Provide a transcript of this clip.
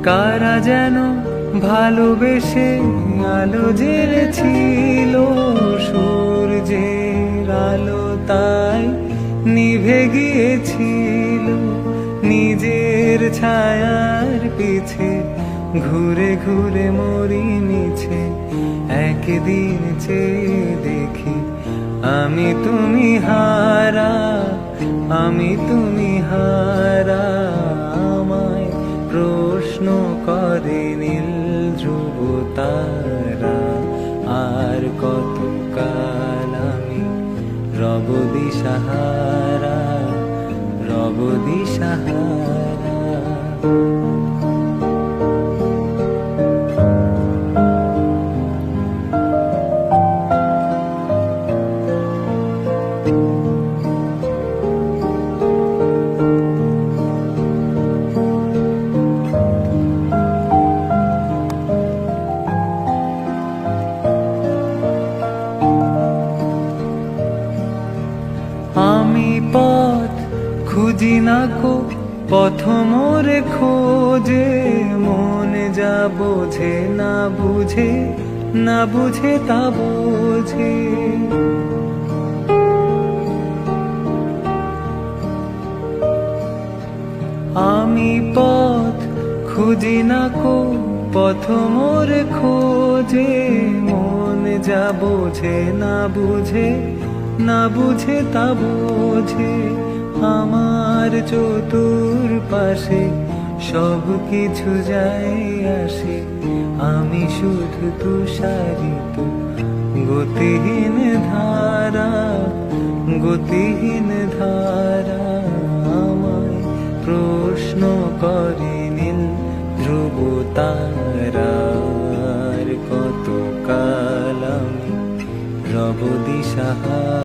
কারা যেন ভালোবেসে আলো জ্বেলেছিল, সূর্যের আলো তাই নিভে গিয়েছিল। নিজের ছায়ার পিছে ঘুরে ঘুরে মরি মিছে, একদিন চেয়ে দেখি আমি তুমি হারা, আমি তুমি হারা। আমায় প্রশ্ন করে নীল ধ্রুব তারা, আর কতকাল আমি রব দিশাহারা, রব দিশাহারা। আমি পথ খুঁজি না কো, পথ মোরে খোঁজে, মনে যা বোঝে না বুঝে, না বুঝে তা বোঝে। আমি পথ খুঁজি না কো, পথ মোরে খোঁজে, মনে যা বোঝে না বুঝে, না বুঝে তা বোঝে। আমার চতুর পাশে সব কিছু যায় আসে, আমি শুধু তুষারিত গতিহীন ধারা, গতিহীন ধারা। আমায় প্রশ্ন করে নীল ধ্রুব তারা, আর কতকাল আমি রব দিশাহারা।